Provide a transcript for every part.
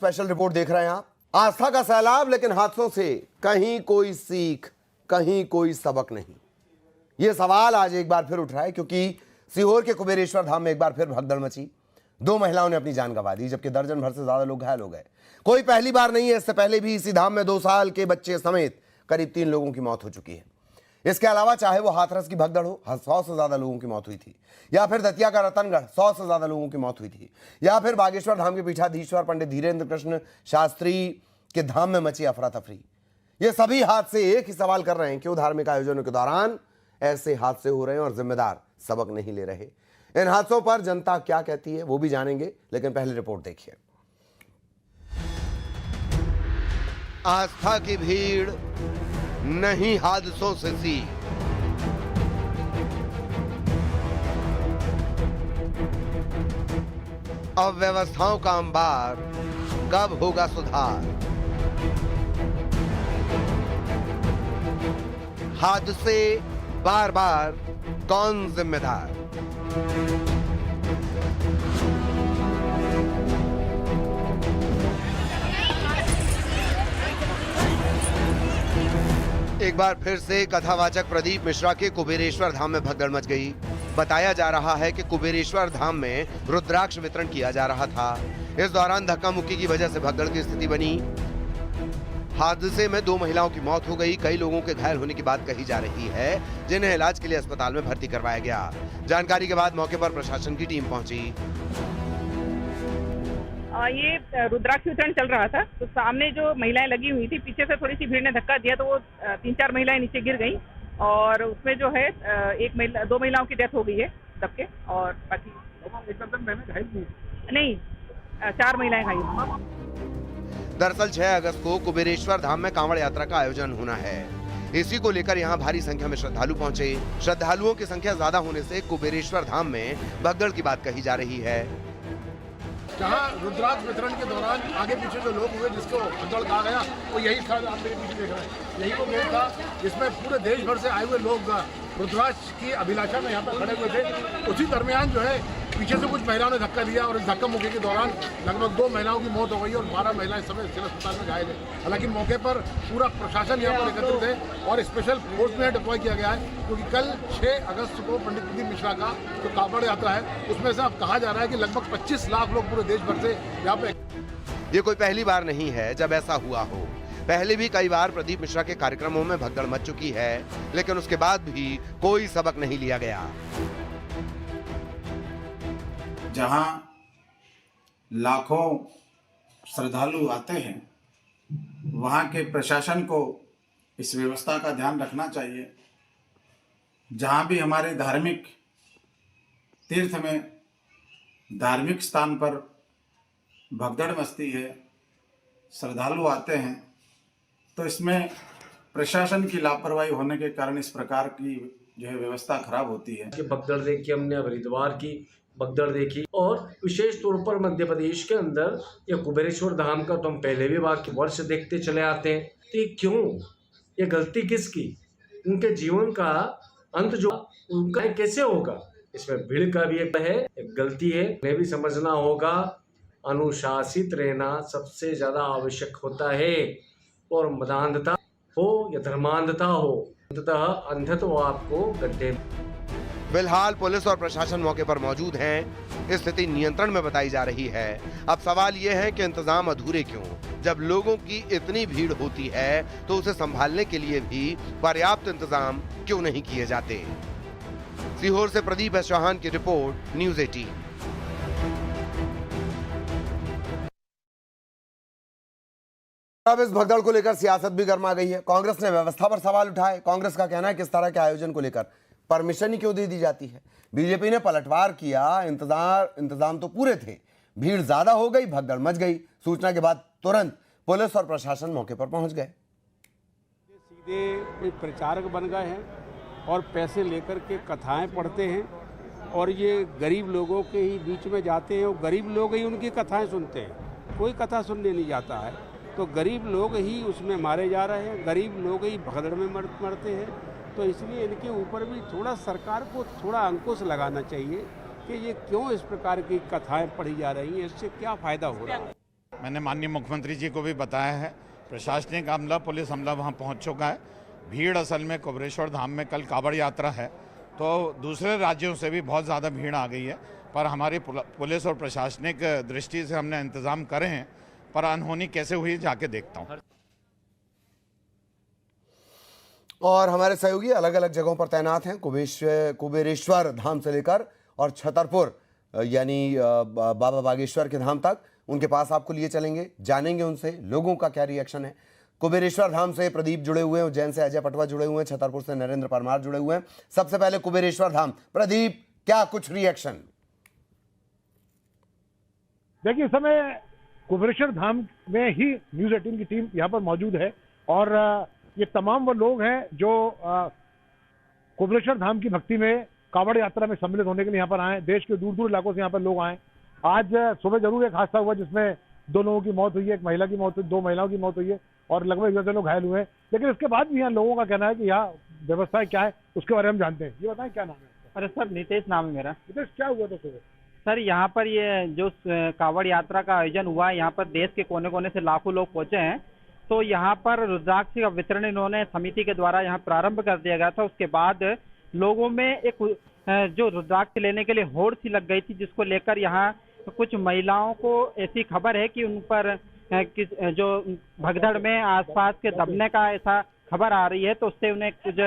Special report देख रहे हैं आप। आस्था का सैलाब, लेकिन हादसों से कहीं कोई सीख, कहीं कोई सबक नहीं। यह सवाल आज एक बार फिर उठ रहा है, क्योंकि सीहोर के कुबेरेश्वर धाम में एक बार फिर भगदड़ मची। 2 महिलाओं ने अपनी जान गंवा दी, जबकि दर्जन भर से ज्यादा लोग घायल हो गए। कोई पहली बार नहीं है, इससे पहले भी इसी धाम में 2 साल के बच्चे समेत करीब 3 लोगों की मौत हो चुकी है। इसके अलावा चाहे वो हाथरस की भगदड़ हो, 100 से ज्यादा लोगों की मौत हुई थी, या फिर दतिया का रतनगढ़, 100 से ज्यादा लोगों की मौत हुई थी, या फिर बागेश्वर धाम के पीठाधीश्वर पंडित धीरेन्द्र कृष्ण शास्त्री के धाम में मची अफरा तफरी। ये सभी हादसे एक ही सवाल कर रहे हैं, क्यों धार्मिक आयोजनों के दौरान ऐसे हादसे हो रहे हैं और जिम्मेदार सबक नहीं ले रहे। इन हादसों पर जनता क्या कहती है वो भी जानेंगे, लेकिन पहले रिपोर्ट देखिए। आस्था की भीड़ नहीं हादसों से सीख। अव्यवस्थाओं का अंबार, कब होगा सुधार। हादसे बार बार, कौन जिम्मेदार। एक बार फिर से कथावाचक प्रदीप मिश्रा के कुबेरेश्वर धाम में भगदड़ मच गई। बताया जा रहा है कि कुबेरेश्वर धाम में रुद्राक्ष वितरण किया जा रहा था। इस दौरान धक्का मुक्की की वजह से भगदड़ की स्थिति बनी। हादसे में 2 महिलाओं की मौत हो गई। कई लोगों के घायल होने की बात कही जा रही है, जिन्हें इलाज के लिए अस्पताल में भर्ती करवाया गया। जानकारी के बाद मौके पर प्रशासन की टीम पहुंची। ये रुद्राक्ष वितरण चल रहा था, तो सामने जो महिलाएं लगी हुई थी, पीछे से थोड़ी सी भीड़ ने धक्का दिया, तो वो 3-4 महिलाएं नीचे गिर गई, और उसमें जो है 2 महिलाओं की डेथ हो गई है सबके, और बाकी नहीं 4 महिलाएं घायल। दरअसल 6 अगस्त को कुबेरेश्वर धाम में कांवड़ यात्रा का आयोजन होना है। इसी को लेकर यहां भारी संख्या में श्रद्धालु पहुंचे। श्रद्धालुओं की संख्या ज्यादा होने से कुबेरेश्वर धाम में भगदड़ की बात कही जा रही है। जहाँ रुद्राक्ष वितरण के दौरान आगे पीछे जो लोग हुए, जिसको भगदड़ कहा गया, वो यही था। आप मेरे पीछे देख रहे हैं, यही वो गेट था जिसमें पूरे देश भर से आए हुए लोग रुद्राक्ष की अभिलाषा में यहाँ पर खड़े हुए थे। उसी दरमियान जो है पीछे से कुछ महिलाओं ने धक्का दिया, और इस धक्का मुक्की के दौरान लगभग 2 महिलाओं की मौत हो गई और 12 महिलाएं समय सिविल अस्पताल में घायल है। हालांकि मौके पर पूरा प्रशासन यहाँ पर एकत्रित है और स्पेशल फोर्स में डिप्लॉय किया गया है, क्योंकि कल 6 अगस्त को पंडित प्रदीप मिश्रा का जो कांवड़ यात्रा है, उसमें से अब कहा जा रहा है कि लगभग 25 लाख लोग पूरे देश भर से यहाँ पे। ये कोई पहली बार नहीं है जब ऐसा हुआ हो। पहले भी कई बार प्रदीप मिश्रा के कार्यक्रमों में भगदड़ मच चुकी है, लेकिन उसके बाद भी कोई सबक नहीं लिया गया। जहां लाखों श्रद्धालु आते हैं, वहां के प्रशासन को इस व्यवस्था का ध्यान रखना चाहिए। जहां भी हमारे धार्मिक तीर्थ में, धार्मिक स्थान पर भगदड़ मचती है, श्रद्धालु आते हैं, तो इसमें प्रशासन की लापरवाही होने के कारण इस प्रकार की जो है व्यवस्था खराब होती है। भगदड़ देखी हमने, हरिद्वार की भगदड़ देखी, और विशेष तौर पर मध्य प्रदेश के अंदर ये कुबेरेश्वर धाम का तो हम पहले भी वर्ष देखते चले आते हैं। तो ये क्यों, ये गलती किसकी? उनके जीवन का अंत जो उनका कैसे होगा? इसमें भीड़ का भी एक है, एक गलती है। उन्हें भी समझना होगा, अनुशासित रहना सबसे ज्यादा आवश्यक होता है, और मदान्धता हो या धर्मांधता हो, अंततः अंधत्व आपको गड्ढे। फिलहाल पुलिस और प्रशासन मौके पर मौजूद हैं। स्थिति नियंत्रण में बताई जा रही है। अब सवाल यह है कि इंतजाम अधूरे क्यों? जब लोगों की इतनी भीड़ होती है तो उसे संभालने के लिए भी पर्याप्त इंतजाम क्यों नहीं किए जाते? सीहोर से प्रदीप चौहान की रिपोर्ट, न्यूज़ 18। अब इस भगदड़ को लेकर सियासत भी गर्मा गई है। कांग्रेस ने व्यवस्था पर सवाल उठाए। कांग्रेस का कहना है कि इस तरह के आयोजन को लेकर परमिशन ही क्यों दे दी जाती है। बीजेपी ने पलटवार किया। इंतजाम तो पूरे थे, भीड़ ज्यादा हो गई, भगदड़ मच गई। सूचना के बाद तुरंत पुलिस और प्रशासन मौके पर पहुंच गए। सीधे कोई प्रचारक बन गए हैं और पैसे लेकर के कथाएं पढ़ते हैं, और ये गरीब लोगों के ही बीच में जाते हैं और गरीब लोग ही उनकी कथाएं सुनते हैं। कोई कथा सुनने नहीं जाता है, तो गरीब लोग ही उसमें मारे जा रहे हैं, गरीब लोग ही भगदड़ में मरते हैं। तो इसलिए इनके ऊपर भी थोड़ा सरकार को थोड़ा अंकुश लगाना चाहिए कि ये क्यों इस प्रकार की कथाएं पढ़ी जा रही हैं, इससे क्या फायदा हो रहा है। मैंने माननीय मुख्यमंत्री जी को भी बताया है। प्रशासनिक अमला, पुलिस अमला वहाँ पहुँच चुका है। भीड़ असल में कुबेरेश्वर धाम में कल कावड़ यात्रा है, तो दूसरे राज्यों से भी बहुत ज़्यादा भीड़ आ गई है, पर हमारी पुलिस और प्रशासनिक दृष्टि से हमने इंतज़ाम करे हैं, पर अनहोनी कैसे हुई जाके देखता हूँ। और हमारे सहयोगी अलग अलग जगहों पर तैनात हैं, कुबेरेश्वर धाम से लेकर और छतरपुर यानी बाबा बागेश्वर के धाम तक। उनके पास आपको लिए चलेंगे, जानेंगे उनसे लोगों का क्या रिएक्शन है। कुबेरेश्वर धाम से प्रदीप जुड़े हुए हैं, उज्जैन से अजय पटवा जुड़े हुए हैं, छतरपुर से नरेंद्र परमार जुड़े हुए हैं। सबसे पहले कुबेरेश्वर धाम, प्रदीप क्या कुछ रिएक्शन? देखिए, इस समय कुबेरेश्वर धाम में ही न्यूज़ 18 की टीम यहाँ पर मौजूद है और ये तमाम वो लोग हैं जो कुबेरेश्वर धाम की भक्ति में कावड़ यात्रा में सम्मिलित होने के लिए यहाँ पर आए। देश के दूर दूर इलाकों से यहाँ पर लोग आए। आज सुबह जरूर एक हादसा हुआ जिसमें 2 लोगों की मौत हुई है, एक महिला की मौत हुई, 2 महिलाओं की मौत हुई है और लगभग 10 लोग घायल हुए हैं। लेकिन इसके बाद भी यहाँ लोगों का कहना है कि यहाँ व्यवस्था क्या है उसके बारे में हम जानते हैं। ये बताएं क्या नाम है? अरे सर, नितेश नाम है मेरा। नितेश, क्या हुआ था सुबह? सर, यहाँ पर ये जो कावड़ यात्रा का आयोजन हुआ है, यहाँ पर देश के कोने कोने से लाखों लोग पहुंचे हैं। तो यहाँ पर रुद्राक्ष का वितरण इन्होंने समिति के द्वारा यहाँ प्रारंभ कर दिया गया था। उसके बाद लोगों में एक जो रुद्राक्ष लेने के लिए होड़ सी लग गई थी, जिसको लेकर यहाँ कुछ महिलाओं को ऐसी खबर है कि उन पर जो भगदड़ में आसपास के दबने का ऐसा खबर आ रही है, तो उससे उन्हें कुछ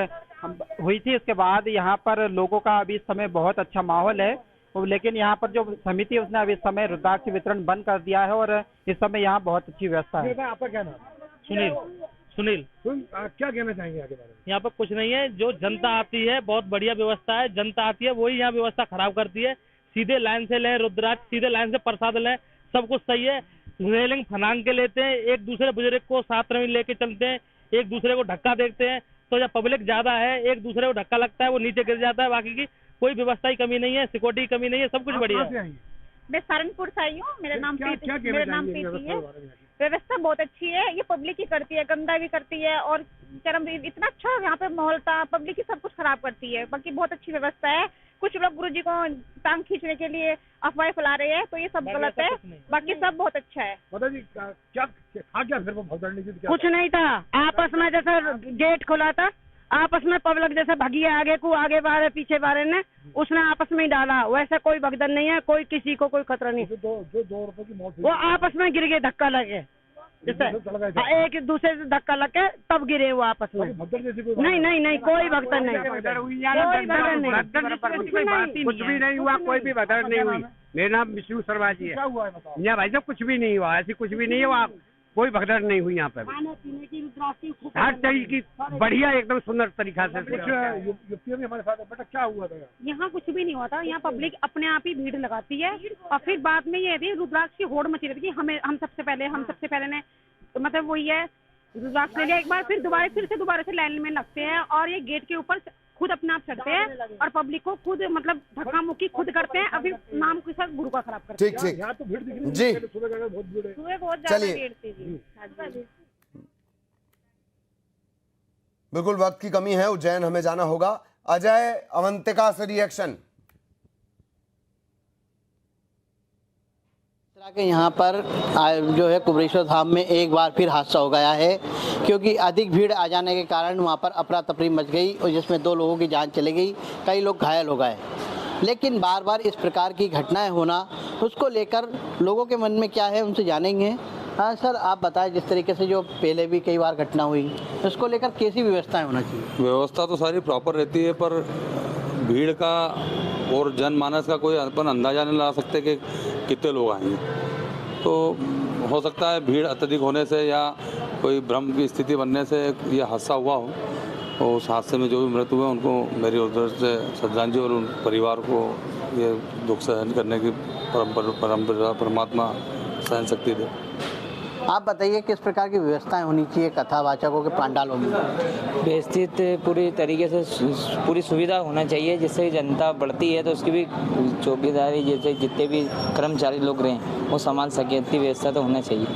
हुई थी। इसके बाद यहाँ पर लोगों का अभी इस समय बहुत अच्छा माहौल है, लेकिन यहाँ पर जो समिति है उसने अभी इस समय रुद्राक्ष वितरण बंद कर दिया है और इस समय यहाँ बहुत अच्छी व्यवस्था है। आपका क्या नाम? सुनील। क्या कहना चाहेंगे आगे बारे में? यहाँ पर कुछ नहीं है, जो जनता आती है बहुत बढ़िया व्यवस्था है। जनता आती है वही यहाँ व्यवस्था खराब करती है। सीधे लाइन से लें रुद्राक्ष, सीधे लाइन से प्रसाद लें, सब कुछ सही है। रेलिंग फनांग के लेते हैं, एक दूसरे बुजुर्ग को साथ में लेके चलते हैं, एक दूसरे को धक्का देखते हैं। तो जब पब्लिक ज्यादा है, एक दूसरे को धक्का लगता है, वो नीचे गिर जाता है। बाकी की कोई व्यवस्था की कमी नहीं है, सिक्योरिटी की कमी नहीं है, सब कुछ बढ़िया है। मैं सहारनपुर से आई हूँ। मेरा नाम प्रीति है। व्यवस्था बहुत अच्छी है। ये पब्लिक ही करती है, गंदा भी करती है और कर्म इतना अच्छा यहाँ पे माहौल था। पब्लिक ही सब कुछ खराब करती है। बाकी बहुत अच्छी व्यवस्था है। कुछ लोग गुरुजी को टांग खींचने के लिए अफवाह फैला रहे हैं, तो ये सब गलत है। बाकी सब बहुत अच्छा है। जी, क्या फिर वो भगदड़ नहीं थी? कुछ नहीं था, आपस में जैसे गेट खुला था, आपस में पब्लिक जैसे भगी है, आगे बारे पीछे बारे ने उसने आपस में ही डाला। वैसे कोई भगदड़ नहीं है, कोई किसी को कोई खतरा नहीं। जो 2 रुपए की मौत हुई, वो आपस में गिर गए, धक्का लगे, जैसे एक दूसरे से धक्का लगे तब गिरे वो आपस में। नहीं, कोई भगदड़ नहीं, कुछ भी नहीं हुआ, कोई भी भगदड़ नहीं हुई। मेरा नाम विष्णु शर्मा जी है। यहाँ भाई साहब कुछ भी नहीं हुआ, ऐसी कुछ भी नहीं हुआ, कोई भगदड़ नहीं हुई यहाँ पे। हर तरीके की बढ़िया एकदम सुंदर तरीका से। युक्तियाँ भी हमारे साथ है। बेटा, क्या हुआ था? यहाँ कुछ भी नहीं हुआ था। यहाँ पब्लिक अपने आप ही भीड़ लगाती है और फिर बाद में ये थी रुद्राक्ष की होड़ मची रहती है। हम सबसे पहले ने मतलब वही है, रुद्राक्ष ले लिया एक बार, फिर दोबारा से लाइन में लगते हैं और ये गेट के ऊपर खुद अपने आप चढ़ते हैं और पब्लिक को खुद मतलब धक्का मुक्की खुद करते हैं। अभी नाम के साथ गुरु का खराब करते हैं। ठीक यहाँ तो भीड़ दिख रही जी, सुबह बहुत भीड़ है। सुबह बहुत ज्यादा भीड़ थी जी। बिल्कुल वक्त की कमी है, उज्जैन हमें जाना होगा। अजय, अवंतिका से रिएक्शन। के यहाँ पर जो है कुबेरेश्वर धाम में एक बार फिर हादसा हो गया है, क्योंकि अधिक भीड़ आ जाने के कारण वहाँ पर अफरा तफरी मच गई और जिसमें 2 लोगों की जान चली गई, कई लोग घायल हो गए। लेकिन बार बार इस प्रकार की घटनाएं होना, उसको लेकर लोगों के मन में क्या है उनसे जानेंगे। हाँ सर, आप बताएं, जिस तरीके से जो पहले भी कई बार घटना हुई, उसको लेकर कैसी व्यवस्थाएं होना चाहिए? व्यवस्था तो सारी प्रॉपर रहती है, पर भीड़ का और जनमानस का कोई अपन अंदाजा नहीं लगा सकते कि कितने लोग आएंगे। तो हो सकता है भीड़ अत्यधिक होने से या कोई भ्रम की स्थिति बनने से ये हादसा हुआ हो, और उस हादसे में जो भी मृत्यु हुए उनको मेरी ओर से श्रद्धांजलि और उन परिवार को ये दुख सहन करने की परम्परा परमात्मा सहन शक्ति दे। आप बताइए, किस प्रकार की व्यवस्थाएं होनी चाहिए कथावाचकों के पंडालों में? व्यवस्थित पूरी तरीके से पूरी सुविधा होना चाहिए, जिससे जनता बढ़ती है तो उसकी भी चौकीदारी, जैसे जितने भी कर्मचारी लोग रहें वो संभाल सके, इतनी व्यवस्था तो होना चाहिए।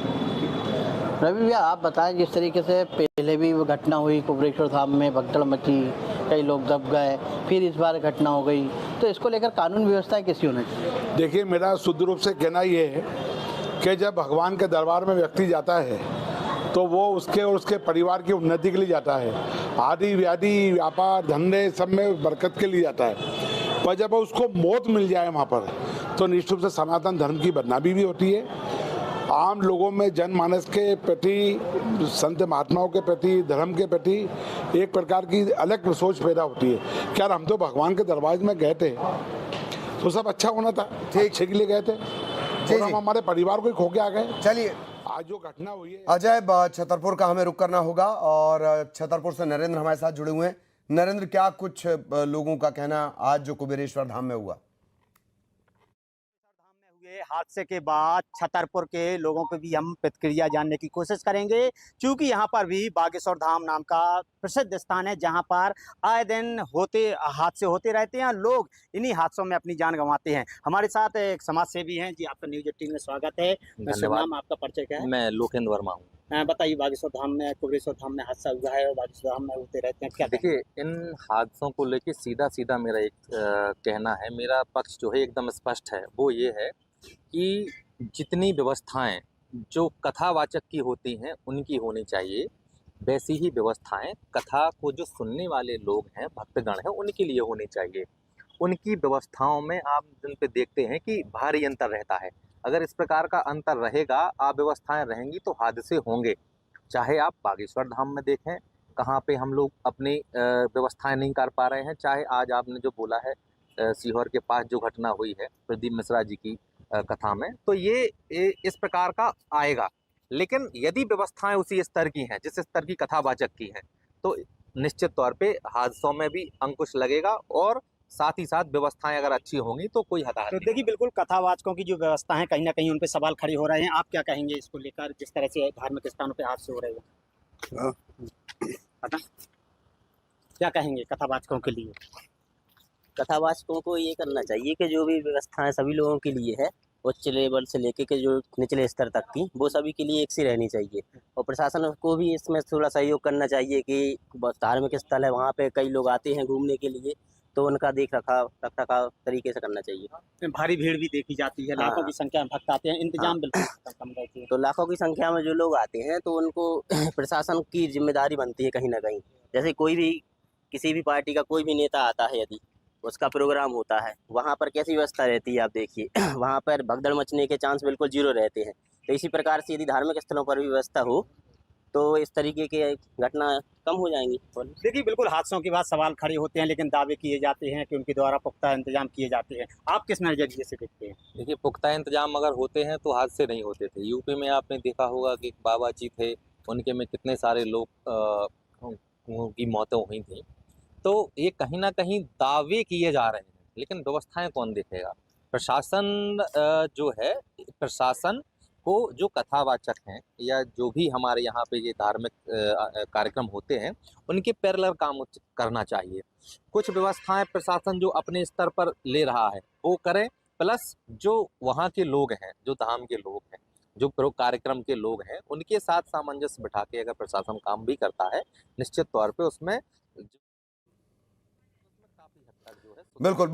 रवि भैया, आप बताएं, जिस तरीके से पहले भी वो घटना हुई, कुबेरेश्वर धाम में भगदड़ मची, कई लोग दब गए, फिर इस बार घटना हो गई, तो इसको लेकर कानून व्यवस्था कैसी होनी चाहिए? देखिए, मेरा शुद्ध रूप से कहना ये है कि जब भगवान के दरबार में व्यक्ति जाता है तो वो उसके और उसके परिवार की उन्नति के लिए जाता है, आदि व्याधि व्यापार धंधे सब में बरकत के लिए जाता है। पर जब उसको मौत मिल जाए वहाँ पर तो निश्चित रूप से सनातन धर्म की बदनामी भी होती है। आम लोगों में जनमानस के प्रति, संत महात्माओं के प्रति, धर्म के प्रति एक प्रकार की अलग सोच पैदा होती है। क्या हम तो भगवान के दरबार में गए थे तो सब अच्छा होना था, अच्छे के लिए गए थे, और हम हमारे परिवार को ही खो के आ गए। चलिए, आज जो घटना हुई है अजय, छतरपुर का हमें रुक करना होगा और छतरपुर से नरेंद्र हमारे साथ जुड़े हुए हैं। नरेंद्र, क्या कुछ लोगों का कहना आज जो कुबेरेश्वर धाम में हुआ? हादसे के बाद छतरपुर के लोगों को भी हम प्रतिक्रिया जानने की कोशिश करेंगे, क्योंकि यहाँ पर भी बागेश्वर धाम नाम का प्रसिद्ध स्थान है जहाँ पर आए दिन हादसे होते रहते हैं। लोग इन्हीं हादसों में अपनी जान गंवाते हैं। हमारे साथ एक समाज सेवी हैं जी, आपका न्यूज 18 में स्वागत है। नाम, आपका परिचय क्या है? मैं लोकेंद्र वर्मा हूँ। बताइए, बागेश्वर धाम में, कुबेरेश्वर धाम में हादसा हुआ है और बागेश्वर धाम में होते रहते हैं, क्या देखिए, इन हादसों को लेके सीधा मेरा एक कहना है, मेरा पक्ष जो है एकदम स्पष्ट है। वो ये है कि जितनी व्यवस्थाएं जो कथावाचक की होती हैं उनकी होनी चाहिए, वैसी ही व्यवस्थाएं कथा को जो सुनने वाले लोग हैं, भक्तगण हैं, उनके लिए होनी चाहिए। उनकी व्यवस्थाओं में आप जिन पे देखते हैं कि भारी अंतर रहता है। अगर इस प्रकार का अंतर रहेगा, अव्यवस्थाएं रहेंगी तो हादसे होंगे। चाहे आप बागेश्वर धाम में देखें, कहाँ पे हम लोग अपनी व्यवस्थाएं नहीं कर पा रहे हैं, चाहे आज आपने जो बोला है सीहोर के पास जो घटना हुई है प्रदीप मिश्रा जी की कथा में, तो ये इस प्रकार का आएगा। लेकिन यदि व्यवस्थाएं उसी स्तर की हैं जिस स्तर की कथावाचक की हैं, तो निश्चित तौर पे हादसों में भी अंकुश लगेगा और साथ ही साथ व्यवस्थाएं अगर अच्छी होंगी तो कोई हताहत तो देखिए, बिल्कुल कथावाचकों की जो व्यवस्था है कहीं ना कहीं उन पे सवाल खड़े हो रहे हैं। आप क्या कहेंगे इसको लेकर, जिस तरह से धार्मिक स्थानों पे हादसे हो रहे हैं? क्या कहेंगे कथावाचकों के लिए? कथावाचकों को ये करना चाहिए कि जो भी व्यवस्थाएं सभी लोगों के लिए है, उच्च लेवल से लेके के जो निचले स्तर तक की, वो सभी के लिए एक सी रहनी चाहिए। और प्रशासन को भी इसमें थोड़ा सहयोग करना चाहिए कि धार्मिक स्थल है, वहाँ पे कई लोग आते हैं घूमने के लिए, तो उनका रख रखाव तरीके से करना चाहिए। भारी भीड़ भी देखी जाती है, लाखों की संख्या में भक्त आते हैं, इंतजाम बिल्कुल कम रहती है। तो लाखों की संख्या में जो लोग आते हैं तो उनको प्रशासन की जिम्मेदारी बनती है कहीं ना कहीं। जैसे कोई भी किसी भी पार्टी का कोई भी नेता आता है, यदि उसका प्रोग्राम होता है, वहाँ पर कैसी व्यवस्था रहती है आप देखिए। वहाँ पर भगदड़ मचने के चांस बिल्कुल जीरो रहते हैं। तो इसी प्रकार से यदि धार्मिक स्थलों पर भी व्यवस्था हो तो इस तरीके की घटना कम हो जाएंगी। देखिए, बिल्कुल हादसों के बाद सवाल खड़े होते हैं, लेकिन दावे किए जाते हैं कि उनके द्वारा पुख्ता इंतजाम किए जाते हैं। आप किस नज़रिए से देखते हैं? देखिए, पुख्ता इंतजाम अगर होते हैं तो हादसे नहीं होते थे। यूपी में आपने देखा होगा कि बाबा जी थे, उनके में कितने सारे लोग की मौतें हुई थी। तो ये कहीं ना कहीं दावे किए जा रहे हैं, लेकिन व्यवस्थाएं कौन देखेगा? प्रशासन जो है, प्रशासन को जो कथावाचक हैं या जो भी हमारे यहाँ पे ये धार्मिक कार्यक्रम होते हैं, उनके पैरेलल काम करना चाहिए। कुछ व्यवस्थाएं प्रशासन जो अपने स्तर पर ले रहा है वो करें, प्लस जो वहाँ के लोग हैं, जो धाम के लोग हैं, जो कार्यक्रम के लोग हैं, उनके साथ सामंजस्य बिठा के अगर प्रशासन काम भी करता है, निश्चित तौर पे उसमें काफी हद तक जो है बिल्कुल।